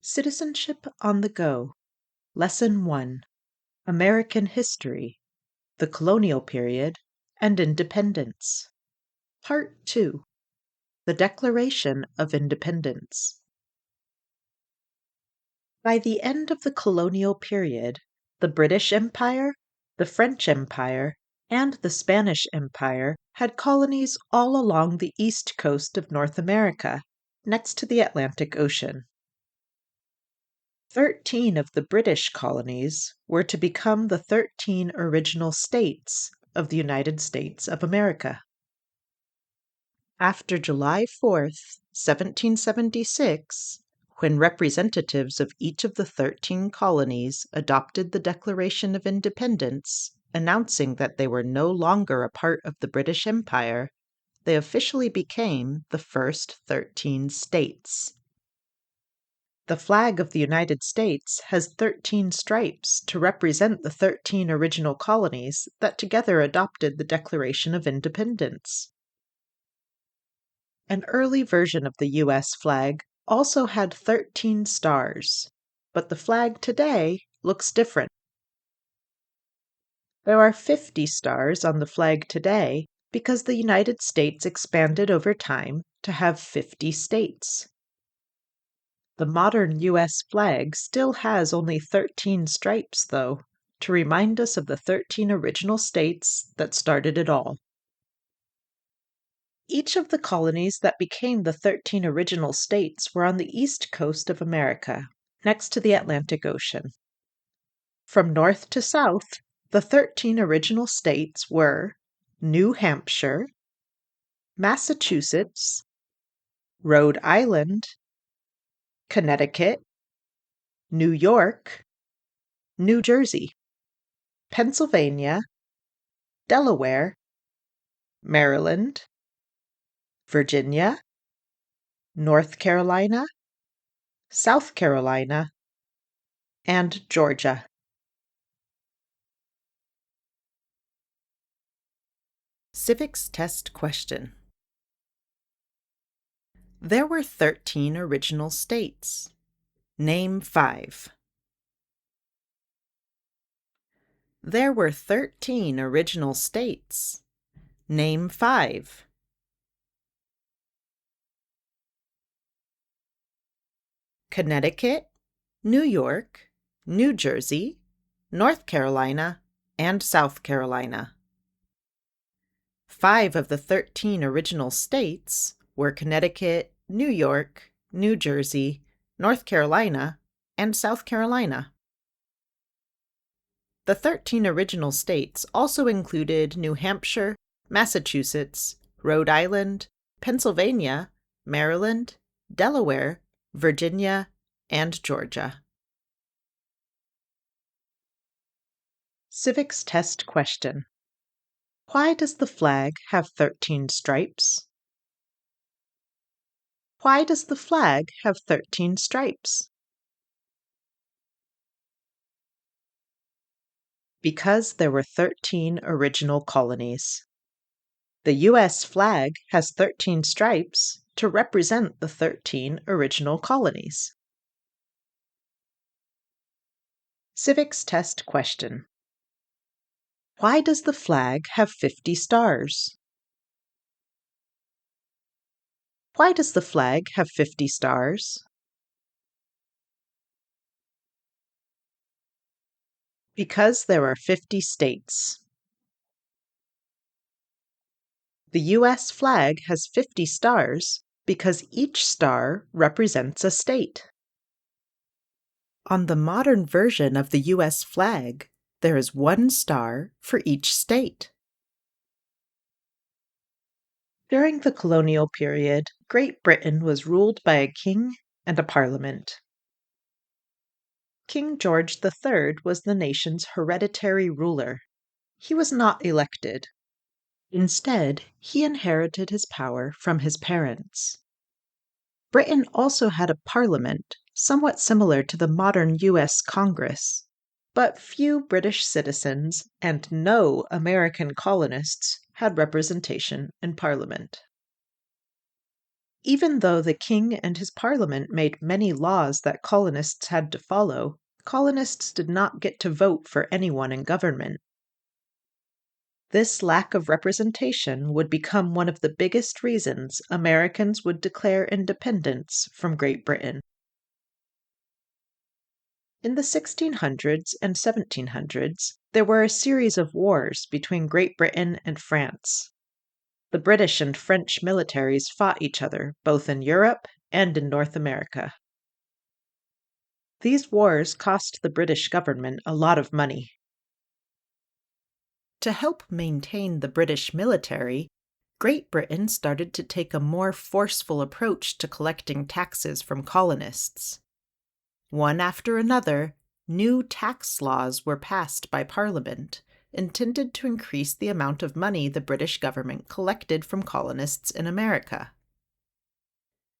Citizenship on the Go. Lesson 1. American History, the Colonial Period, and Independence. Part 2. The Declaration of Independence. By the end of the colonial period, the British Empire, the French Empire, and the Spanish Empire had colonies all along the east coast of North America, next to the Atlantic Ocean. 13 of the British colonies were to become the 13 original states of the United States of America. After July 4th, 1776, when representatives of each of the 13 colonies adopted the Declaration of Independence, announcing that they were no longer a part of the British Empire, they officially became the first 13 states. The flag of the United States has 13 stripes to represent the 13 original colonies that together adopted the Declaration of Independence. An early version of the U.S. flag also had 13 stars, but the flag today looks different. There are 50 stars on the flag today because the United States expanded over time to have 50 states. The modern U.S. flag still has only 13 stripes, though, to remind us of the 13 original states that started it all. Each of the colonies that became the 13 original states were on the east coast of America, next to the Atlantic Ocean. From north to south, the 13 original states were New Hampshire, Massachusetts, Rhode Island, Connecticut, New York, New Jersey, Pennsylvania, Delaware, Maryland, Virginia, North Carolina, South Carolina, and Georgia. Civics test question. There were 13 original states. Name 5. There were 13 original states. Name 5. Connecticut, New York, New Jersey, North Carolina, and South Carolina. 5 of the 13 original states were Connecticut, New York, New Jersey, North Carolina, and South Carolina. The 13 original states also included New Hampshire, Massachusetts, Rhode Island, Pennsylvania, Maryland, Delaware, Virginia, and Georgia. Civics test question. Why does the flag have 13 stripes? Why does the flag have 13 stripes? Because there were 13 original colonies. The U.S. flag has 13 stripes to represent the 13 original colonies. Civics test question. Why does the flag have 50 stars? Why does the flag have 50 stars? Because there are 50 states. The U.S. flag has 50 stars because each star represents a state. On the modern version of the U.S. flag, there is 1 star for each state. During the colonial period, Great Britain was ruled by a king and a parliament. King George III was the nation's hereditary ruler. He was not elected. Instead, he inherited his power from his parents. Britain also had a parliament, somewhat similar to the modern U.S. Congress, but few British citizens and no American colonists had representation in Parliament. Even though the king and his parliament made many laws that colonists had to follow, colonists did not get to vote for anyone in government. This lack of representation would become one of the biggest reasons Americans would declare independence from Great Britain. In the 1600s and 1700s, there were a series of wars between Great Britain and France. The British and French militaries fought each other both in Europe and in North America. These wars cost the British government a lot of money. To help maintain the British military, Great Britain started to take a more forceful approach to collecting taxes from colonists. One after another, new tax laws were passed by Parliament, intended to increase the amount of money the British government collected from colonists in America.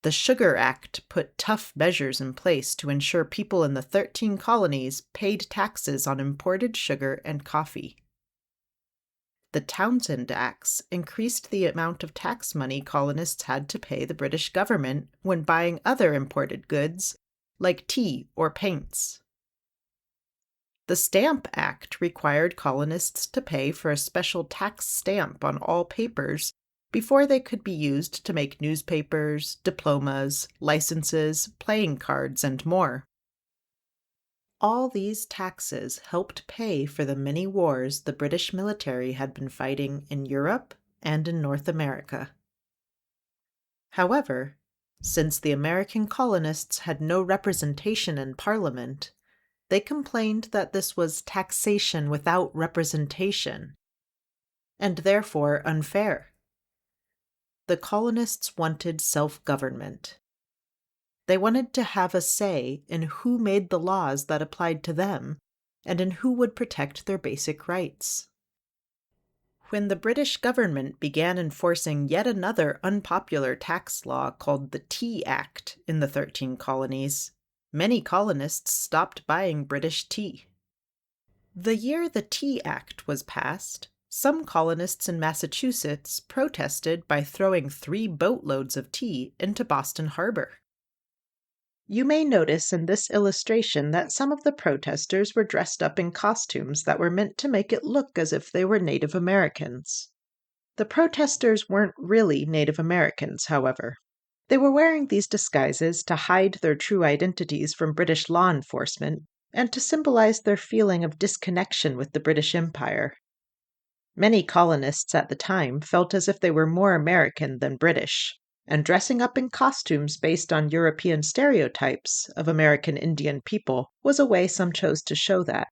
The Sugar Act put tough measures in place to ensure people in the 13 colonies paid taxes on imported sugar and coffee. The Townshend Acts increased the amount of tax money colonists had to pay the British government when buying other imported goods, like tea or paints. The Stamp Act required colonists to pay for a special tax stamp on all papers before they could be used to make newspapers, diplomas, licenses, playing cards, and more. All these taxes helped pay for the many wars the British military had been fighting in Europe and in North America. However, since the American colonists had no representation in Parliament, they complained that this was taxation without representation, and therefore unfair. The colonists wanted self-government. They wanted to have a say in who made the laws that applied to them and in who would protect their basic rights. When the British government began enforcing yet another unpopular tax law called the Tea Act in the 13 colonies, many colonists stopped buying British tea. The year the Tea Act was passed, some colonists in Massachusetts protested by throwing 3 boatloads of tea into Boston Harbor. You may notice in this illustration that some of the protesters were dressed up in costumes that were meant to make it look as if they were Native Americans. The protesters weren't really Native Americans, however. They were wearing these disguises to hide their true identities from British law enforcement and to symbolize their feeling of disconnection with the British Empire. Many colonists at the time felt as if they were more American than British, and dressing up in costumes based on European stereotypes of American Indian people was a way some chose to show that.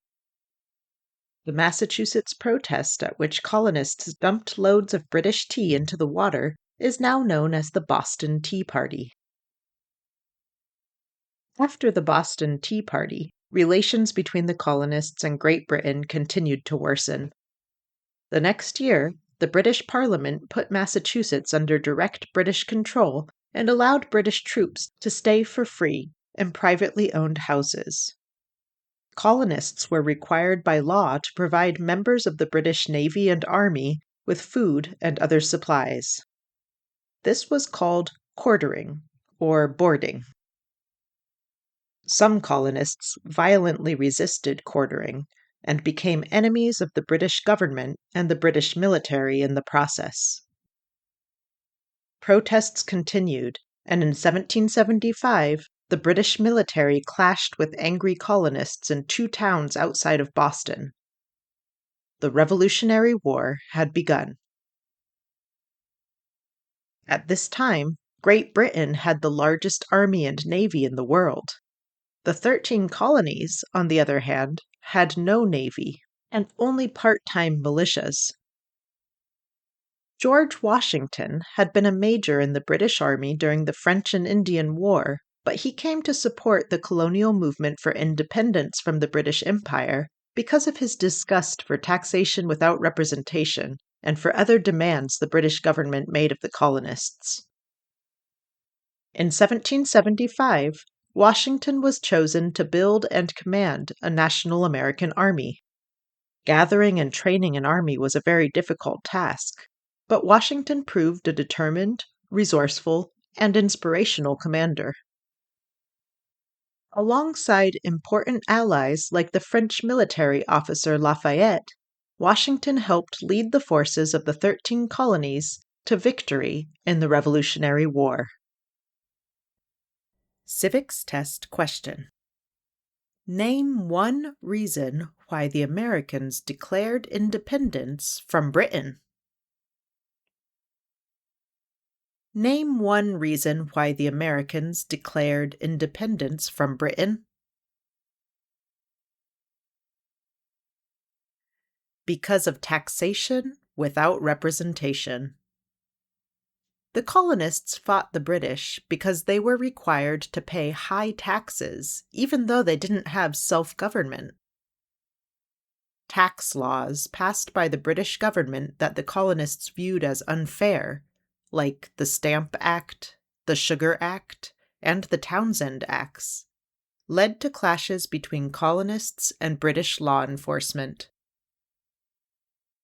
The Massachusetts protest at which colonists dumped loads of British tea into the water is now known as the Boston Tea Party. After the Boston Tea Party, relations between the colonists and Great Britain continued to worsen. The next year, the British Parliament put Massachusetts under direct British control and allowed British troops to stay for free in privately owned houses. Colonists were required by law to provide members of the British Navy and Army with food and other supplies. This was called quartering, or boarding. Some colonists violently resisted quartering and became enemies of the British government and the British military in the process. Protests continued, and in 1775, the British military clashed with angry colonists in 2 towns outside of Boston. The Revolutionary War had begun. At this time, Great Britain had the largest army and navy in the world. The 13 colonies, on the other hand, had no navy and only part-time militias. George Washington had been a major in the British Army during the French and Indian War, but he came to support the colonial movement for independence from the British Empire because of his disgust for taxation without representation and for other demands the British government made of the colonists. In 1775, Washington was chosen to build and command a national American army. Gathering and training an army was a very difficult task, but Washington proved a determined, resourceful, and inspirational commander. Alongside important allies like the French military officer Lafayette, Washington helped lead the forces of the 13 colonies to victory in the Revolutionary War. Civics test question. Name one reason why the Americans declared independence from Britain. Name one reason why the Americans declared independence from Britain. Because of taxation without representation. The colonists fought the British because they were required to pay high taxes, even though they didn't have self-government. Tax laws passed by the British government that the colonists viewed as unfair, like the Stamp Act, the Sugar Act, and the Townshend Acts, led to clashes between colonists and British law enforcement.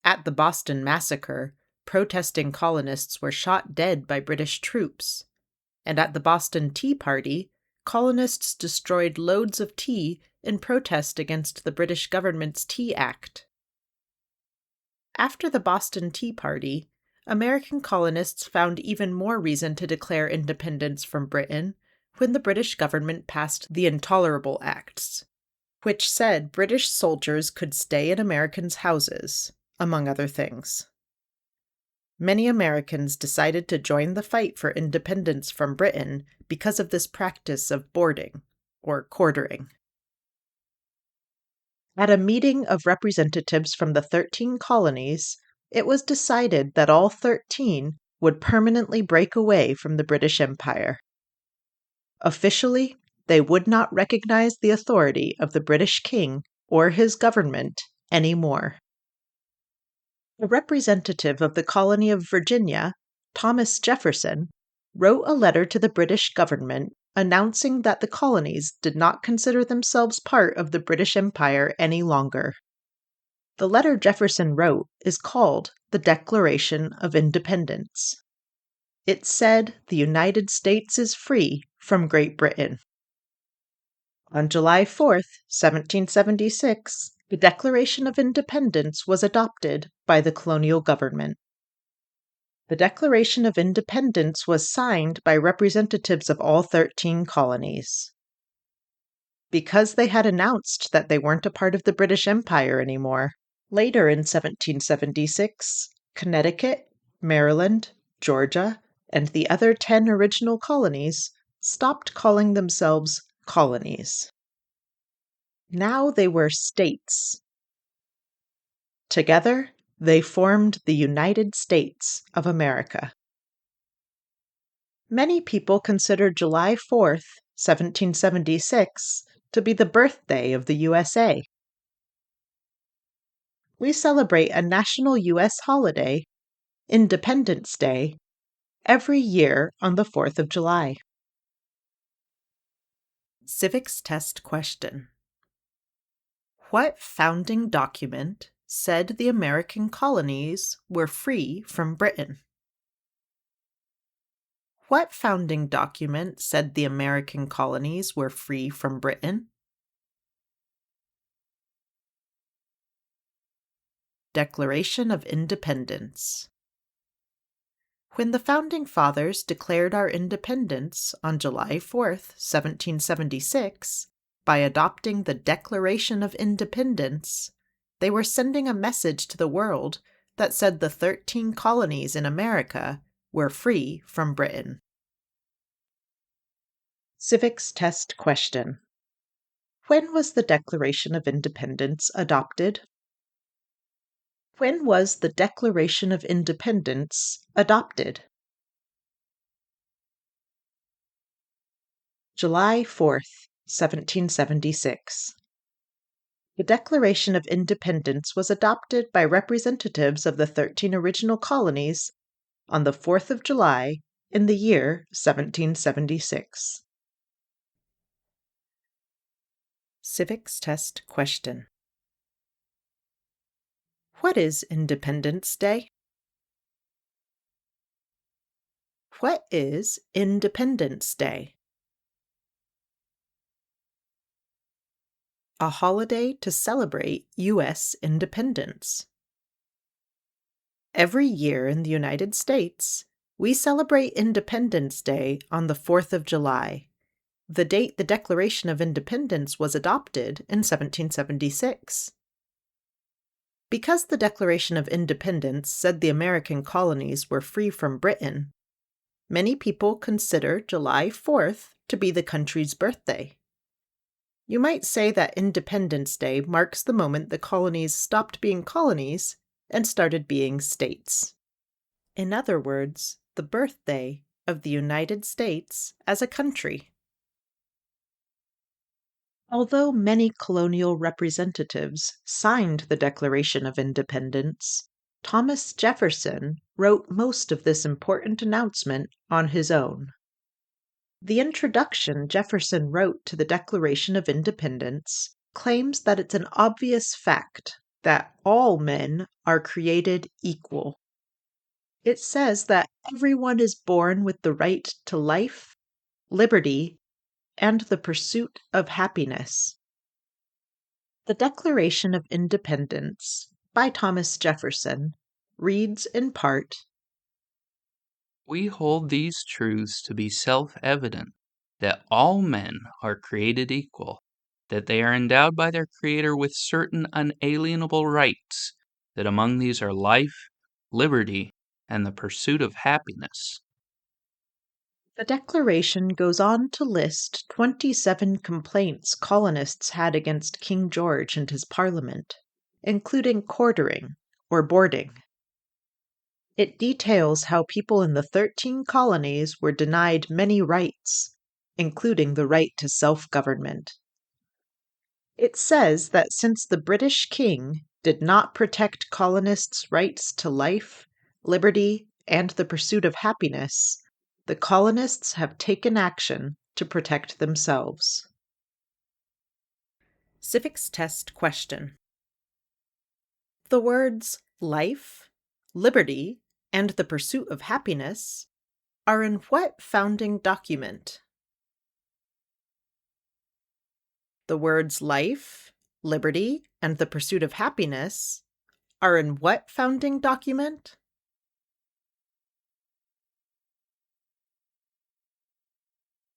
At the Boston Massacre, protesting colonists were shot dead by British troops, and at the Boston Tea Party, colonists destroyed loads of tea in protest against the British government's Tea Act. After the Boston Tea Party, American colonists found even more reason to declare independence from Britain when the British government passed the Intolerable Acts, which said British soldiers could stay in Americans' houses, among other things. Many Americans decided to join the fight for independence from Britain because of this practice of boarding, or quartering. At a meeting of representatives from the 13 colonies, it was decided that all 13 would permanently break away from the British Empire. Officially, they would not recognize the authority of the British king or his government anymore. A representative of the colony of Virginia, Thomas Jefferson, wrote a letter to the British government announcing that the colonies did not consider themselves part of the British Empire any longer. The letter Jefferson wrote is called the Declaration of Independence. It said the United States is free from Great Britain. On July 4th, 1776, the Declaration of Independence was adopted by the colonial government. The Declaration of Independence was signed by representatives of all 13 colonies. Because they had announced that they weren't a part of the British Empire anymore, later in 1776, Connecticut, Maryland, Georgia, and the other 10 original colonies stopped calling themselves colonies. Now they were states. Together, they formed the United States of America. Many people consider July 4th, 1776, to be the birthday of the USA. We celebrate a national U.S. holiday, Independence Day, every year on the 4th of July. Civics test question. What founding document said the American colonies were free from Britain? What founding document said the American colonies were free from Britain? Declaration of Independence. When the Founding Fathers declared our independence on July 4th, 1776, by adopting the Declaration of Independence, they were sending a message to the world that said the 13 colonies in America were free from Britain. Civics test question. When was the Declaration of Independence adopted? When was the Declaration of Independence adopted? July 4th, 1776. The Declaration of Independence was adopted by representatives of the 13 original colonies on the 4th of July in the year 1776. Civics test question. What is Independence Day? What is Independence Day? A holiday to celebrate U.S. independence. Every year in the United States, we celebrate Independence Day on the 4th of July, the date the Declaration of Independence was adopted in 1776. Because the Declaration of Independence said the American colonies were free from Britain, many people consider July 4th to be the country's birthday. You might say that Independence Day marks the moment the colonies stopped being colonies and started being states. In other words, the birthday of the United States as a country. Although many colonial representatives signed the Declaration of Independence, Thomas Jefferson wrote most of this important announcement on his own. The introduction Jefferson wrote to the Declaration of Independence claims that it's an obvious fact that all men are created equal. It says that everyone is born with the right to life, liberty, and the pursuit of happiness. The Declaration of Independence by Thomas Jefferson reads in part, "We hold these truths to be self-evident, that all men are created equal, that they are endowed by their Creator with certain unalienable rights, that among these are life, liberty, and the pursuit of happiness." The Declaration goes on to list 27 complaints colonists had against King George and his Parliament, including quartering or boarding. It details how people in the 13 colonies were denied many rights, including the right to self-government. It says that since the British king did not protect colonists' rights to life, liberty, and the pursuit of happiness, the colonists have taken action to protect themselves. Civics test question. The words life, liberty, and the pursuit of happiness are in what founding document? The words life, liberty, and the pursuit of happiness are in what founding document?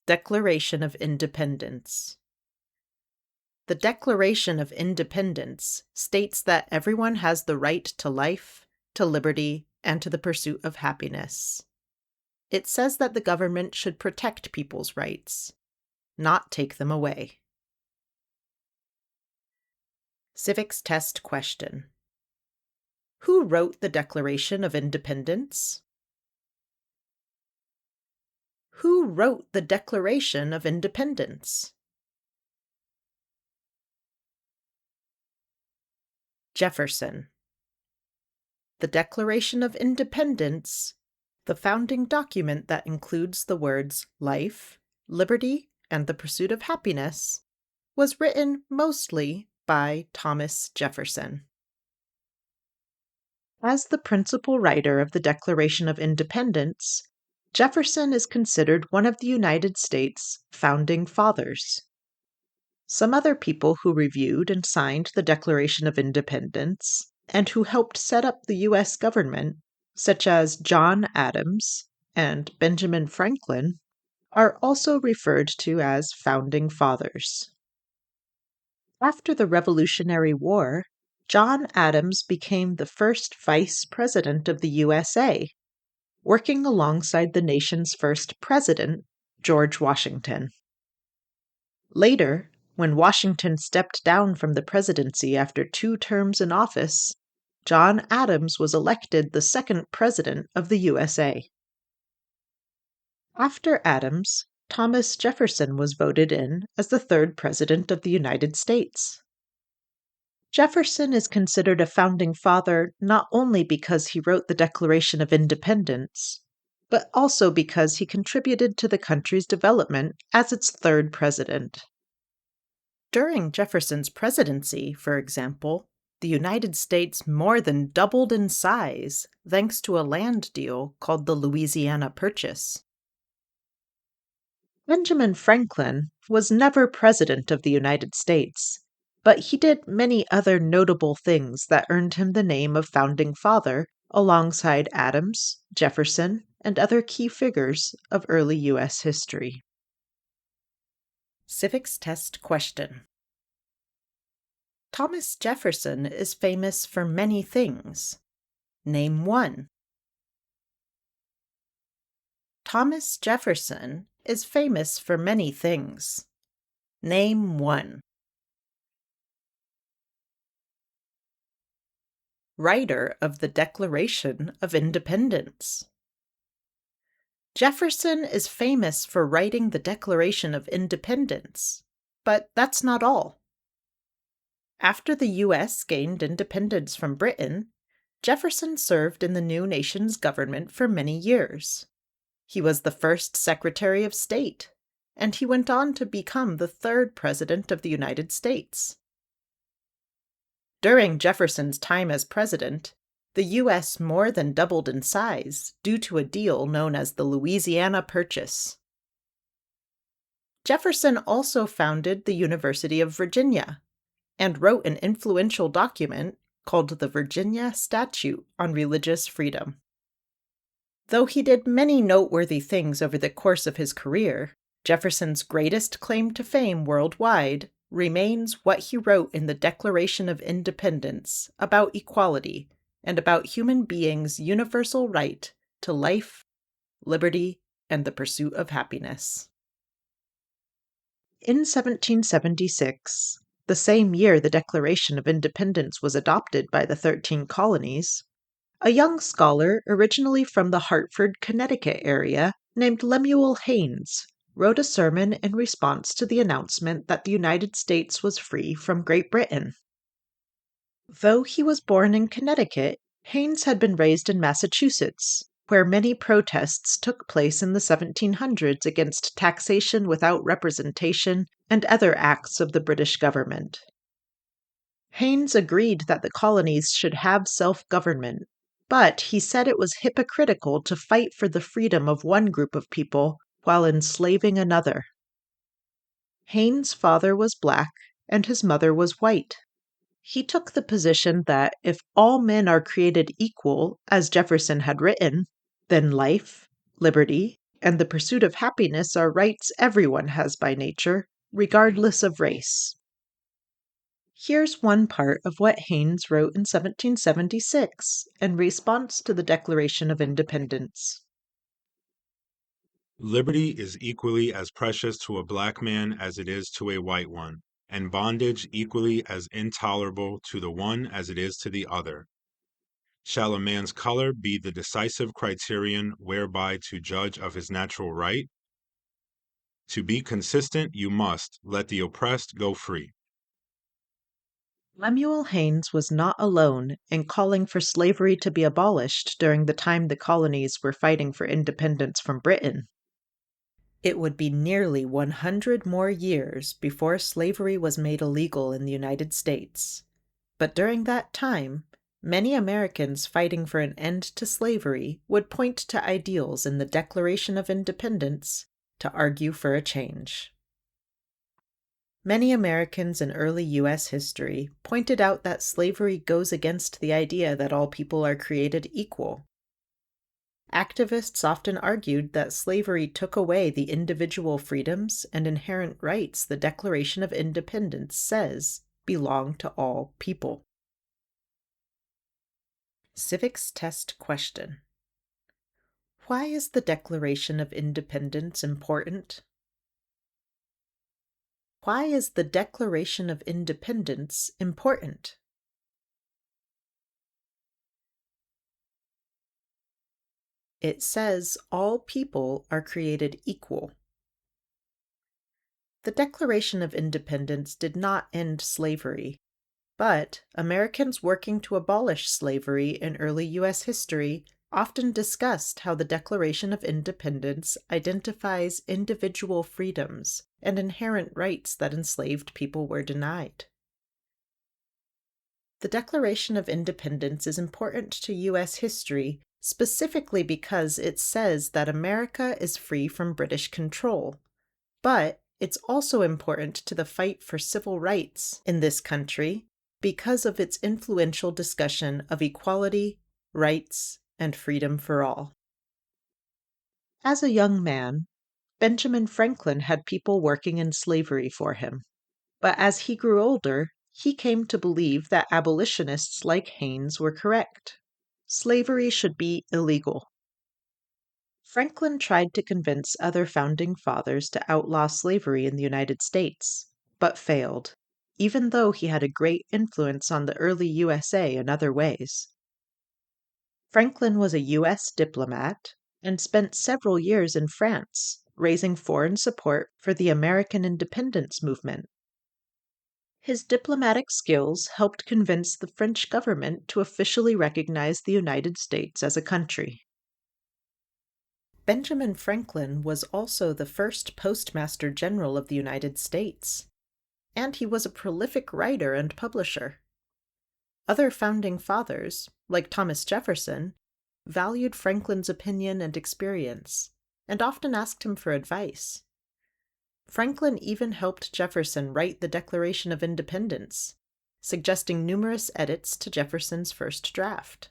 Declaration of Independence. The Declaration of Independence states that everyone has the right to life, to liberty, and to the pursuit of happiness. It says that the government should protect people's rights, not take them away. Civics test question. Who wrote the Declaration of Independence? Who wrote the Declaration of Independence? Jefferson. The Declaration of Independence, the founding document that includes the words life, liberty, and the pursuit of happiness, was written mostly by Thomas Jefferson. As the principal writer of the Declaration of Independence, Jefferson is considered one of the United States' founding fathers. Some other people who reviewed and signed the Declaration of Independence and who helped set up the U.S. government, such as John Adams and Benjamin Franklin, are also referred to as founding fathers. After the Revolutionary War, John Adams became the first vice president of the USA, working alongside the nation's first president, George Washington. Later, when Washington stepped down from the presidency after 2 terms in office, John Adams was elected the second president of the USA. After Adams, Thomas Jefferson was voted in as the 3rd president of the United States. Jefferson is considered a founding father not only because he wrote the Declaration of Independence, but also because he contributed to the country's development as its 3rd president. During Jefferson's presidency, for example, The United States more than doubled in size thanks to a land deal called the Louisiana Purchase. Benjamin Franklin was never President of the United States, but he did many other notable things that earned him the name of Founding Father alongside Adams, Jefferson, and other key figures of early U.S. history. Civics Test Question. Thomas Jefferson is famous for many things. Name one. Thomas Jefferson is famous for many things. Name one. Writer of the Declaration of Independence. Jefferson is famous for writing the Declaration of Independence, but that's not all. After the U.S. gained independence from Britain, Jefferson served in the new nation's government for many years. He was the first Secretary of State, and he went on to become the third President of the United States. During Jefferson's time as president, the U.S. more than doubled in size due to a deal known as the Louisiana Purchase. Jefferson also founded the University of Virginia and wrote an influential document called the Virginia Statute on Religious Freedom. Though he did many noteworthy things over the course of his career, Jefferson's greatest claim to fame worldwide remains what he wrote in the Declaration of Independence about equality and about human beings' universal right to life, liberty, and the pursuit of happiness. In 1776, the same year the Declaration of Independence was adopted by the 13 colonies, a young scholar originally from the Hartford, Connecticut area named Lemuel Haynes wrote a sermon in response to the announcement that the United States was free from Great Britain. Though he was born in Connecticut, Haynes had been raised in Massachusetts, where many protests took place in the 1700s against taxation without representation and other acts of the British government. Haynes agreed that the colonies should have self-government, but he said it was hypocritical to fight for the freedom of one group of people while enslaving another. Haynes' father was black and his mother was white. He took the position that if all men are created equal, as Jefferson had written, then life, liberty, and the pursuit of happiness are rights everyone has by nature, regardless of race. Here's one part of what Haynes wrote in 1776 in response to the Declaration of Independence. Liberty is equally as precious to a black man as it is to a white one, and bondage equally as intolerable to the one as it is to the other. Shall a man's color be the decisive criterion whereby to judge of his natural right? To be consistent, you must let the oppressed go free. Lemuel Haynes was not alone in calling for slavery to be abolished during the time the colonies were fighting for independence from Britain. It would be nearly 100 more years before slavery was made illegal in the United States. But during that time, many Americans fighting for an end to slavery would point to ideals in the Declaration of Independence to argue for a change. Many Americans in early U.S. history pointed out that slavery goes against the idea that all people are created equal. Activists often argued that slavery took away the individual freedoms and inherent rights the Declaration of Independence says belong to all people. Civics Test Question. Why is the Declaration of Independence important? Why is the Declaration of Independence important? It says all people are created equal. The Declaration of Independence did not end slavery, but Americans working to abolish slavery in early U.S. history often discussed how the Declaration of Independence identifies individual freedoms and inherent rights that enslaved people were denied. The Declaration of Independence is important to U.S. history specifically because it says that America is free from British control. But it's also important to the fight for civil rights in this country because of its influential discussion of equality, rights, and freedom for all. As a young man, Benjamin Franklin had people working in slavery for him. But as he grew older, he came to believe that abolitionists like Haynes were correct. Slavery should be illegal. Franklin tried to convince other founding fathers to outlaw slavery in the United States, but failed, even though he had a great influence on the early USA in other ways. Franklin was a U.S. diplomat and spent several years in France, raising foreign support for the American independence movement. His diplomatic skills helped convince the French government to officially recognize the United States as a country. Benjamin Franklin was also the first Postmaster General of the United States, and he was a prolific writer and publisher. Other founding fathers, like Thomas Jefferson, valued Franklin's opinion and experience, and often asked him for advice. Franklin even helped Jefferson write the Declaration of Independence, suggesting numerous edits to Jefferson's first draft.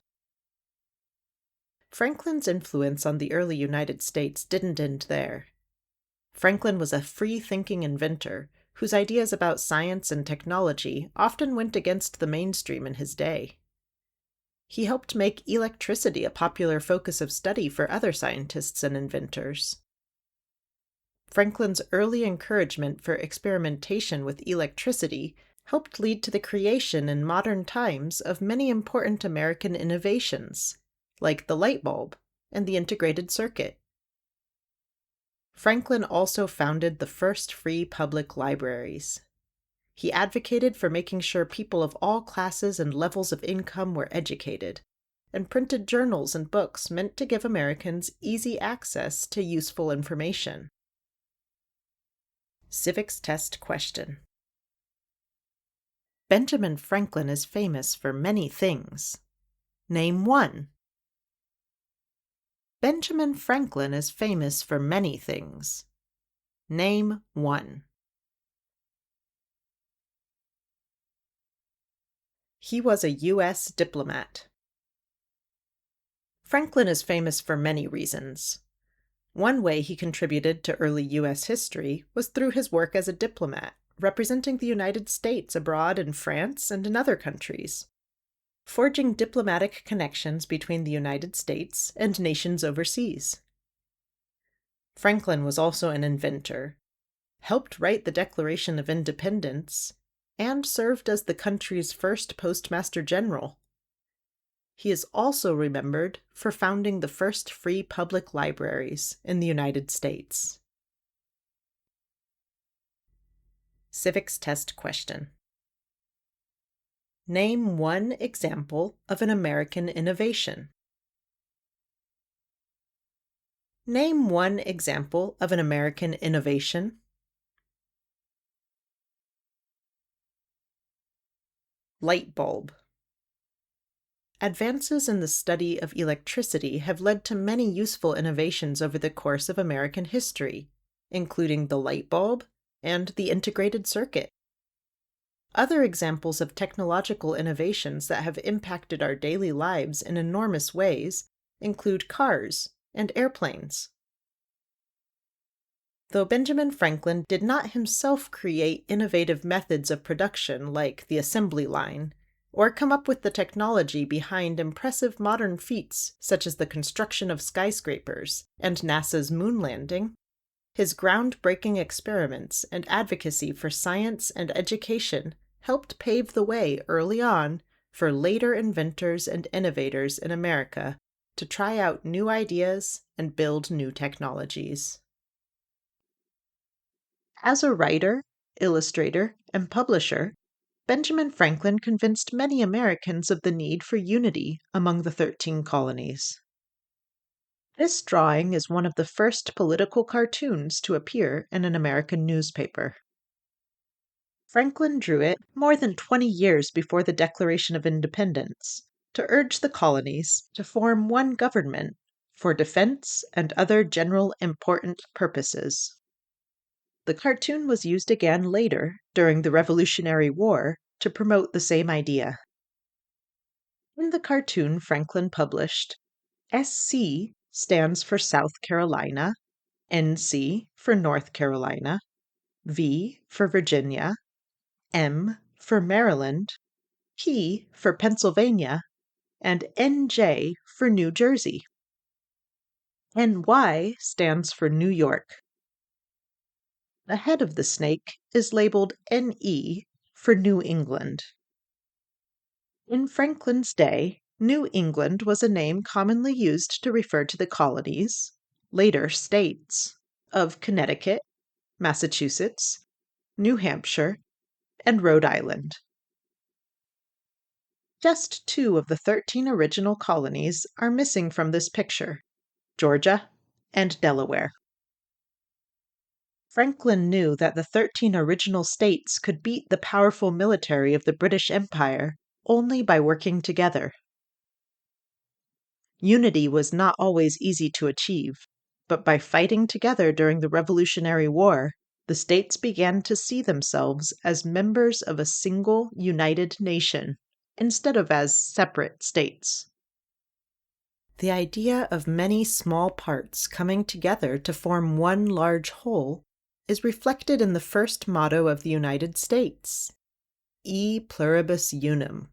Franklin's influence on the early United States didn't end there. Franklin was a free-thinking inventor whose ideas about science and technology often went against the mainstream in his day. He helped make electricity a popular focus of study for other scientists and inventors. Franklin's early encouragement for experimentation with electricity helped lead to the creation in modern times of many important American innovations, like the light bulb and the integrated circuit. Franklin also founded the first free public libraries. He advocated for making sure people of all classes and levels of income were educated, and printed journals and books meant to give Americans easy access to useful information. Civics test question. Benjamin Franklin is famous for many things. Name one. Benjamin Franklin is famous for many things. Name one. He was a U.S. diplomat. Franklin is famous for many reasons. One way he contributed to early U.S. history was through his work as a diplomat, representing the United States abroad in France and in other countries, forging diplomatic connections between the United States and nations overseas. Franklin was also an inventor, helped write the Declaration of Independence, and served as the country's first Postmaster General. He is also remembered for founding the first free public libraries in the United States. Civics test question. Name one example of an American innovation. Name one example of an American innovation. Light bulb. Advances in the study of electricity have led to many useful innovations over the course of American history, including the light bulb and the integrated circuit. Other examples of technological innovations that have impacted our daily lives in enormous ways include cars and airplanes. Though Benjamin Franklin did not himself create innovative methods of production like the assembly line, or come up with the technology behind impressive modern feats such as the construction of skyscrapers and NASA's moon landing, his groundbreaking experiments and advocacy for science and education helped pave the way early on for later inventors and innovators in America to try out new ideas and build new technologies. As a writer, illustrator, and publisher, Benjamin Franklin convinced many Americans of the need for unity among the 13 colonies. This drawing is one of the first political cartoons to appear in an American newspaper. Franklin drew it more than 20 years before the Declaration of Independence to urge the colonies to form one government for defense and other general important purposes. The cartoon was used again later during the Revolutionary War to promote the same idea. In the cartoon Franklin published, SC stands for South Carolina, NC for North Carolina, V for Virginia, M for Maryland, P for Pennsylvania, and NJ for New Jersey. NY stands for New York. The head of the snake is labeled NE for New England. In Franklin's day, New England was a name commonly used to refer to the colonies, later states, of Connecticut, Massachusetts, New Hampshire, and Rhode Island. Just 2 of the 13 original colonies are missing from this picture, Georgia and Delaware. Franklin knew that the 13 original states could beat the powerful military of the British Empire only by working together. Unity was not always easy to achieve, but by fighting together during the Revolutionary War, the states began to see themselves as members of a single united nation, instead of as separate states. The idea of many small parts coming together to form one large whole is reflected in the first motto of the United States, E Pluribus Unum.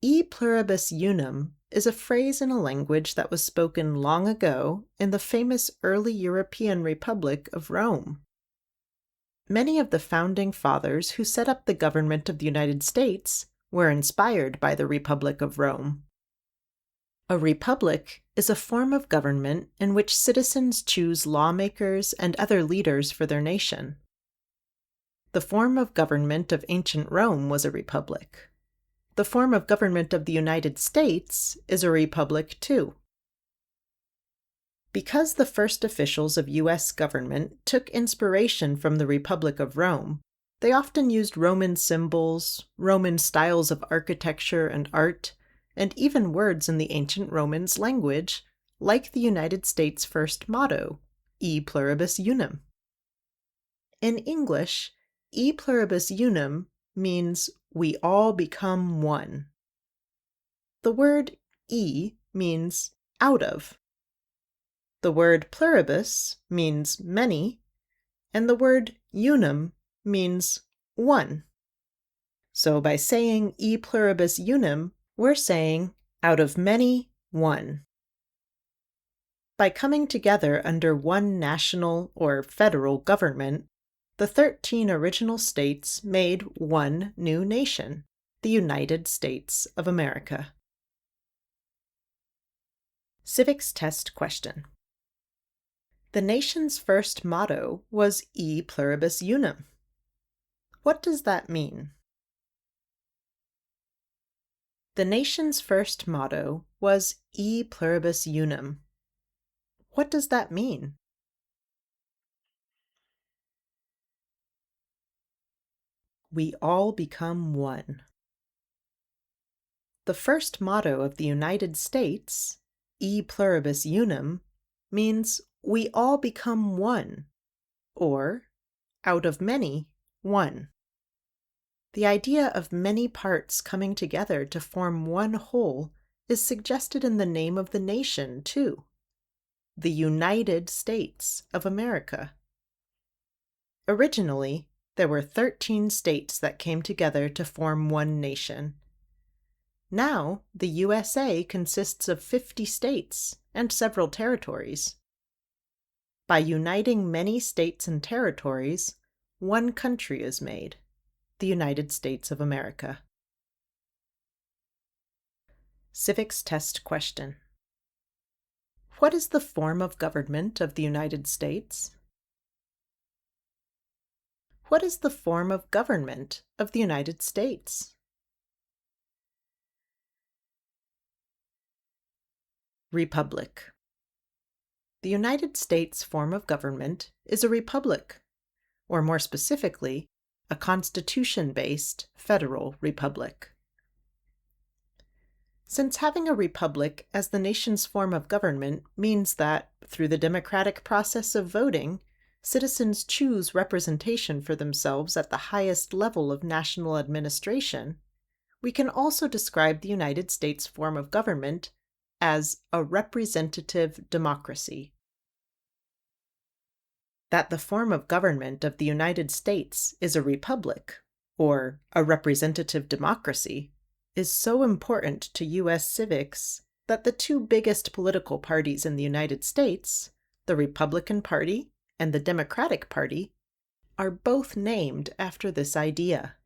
E Pluribus Unum is a phrase in a language that was spoken long ago in the famous early European Republic of Rome. Many of the founding fathers who set up the government of the United States were inspired by the Republic of Rome. A republic is a form of government in which citizens choose lawmakers and other leaders for their nation. The form of government of ancient Rome was a republic. The form of government of the United States is a republic too. Because the first officials of U.S. government took inspiration from the Republic of Rome, they often used Roman symbols, Roman styles of architecture and art, and even words in the ancient Romans' language, like the United States' first motto, E Pluribus Unum. In English, E Pluribus Unum means we all become one. The word E means out of. The word pluribus means many, and the word unum means one. So by saying E Pluribus Unum, we're saying out of many, one. By coming together under one national or federal government, the 13 original states made one new nation, the United States of America. Civics test question. The nation's first motto was E Pluribus Unum. What does that mean? The nation's first motto was E Pluribus Unum. What does that mean? We all become one. The first motto of the United States, E Pluribus Unum, means we all become one, or, out of many, one. The idea of many parts coming together to form one whole is suggested in the name of the nation, too. The United States of America. Originally, there were 13 states that came together to form one nation. Now, the USA consists of 50 states and several territories. By uniting many states and territories, one country is made, the United States of America. Civics test question. What is the form of government of the United States? What is the form of government of the United States? Republic. The United States form of government is a republic, or more specifically, a constitution-based federal republic. Since having a republic as the nation's form of government means that, through the democratic process of voting, citizens choose representation for themselves at the highest level of national administration, we can also describe the United States form of government as a representative democracy. That the form of government of the United States is a republic, or a representative democracy, is so important to U.S. civics that the two biggest political parties in the United States, the Republican Party and the Democratic Party, are both named after this idea.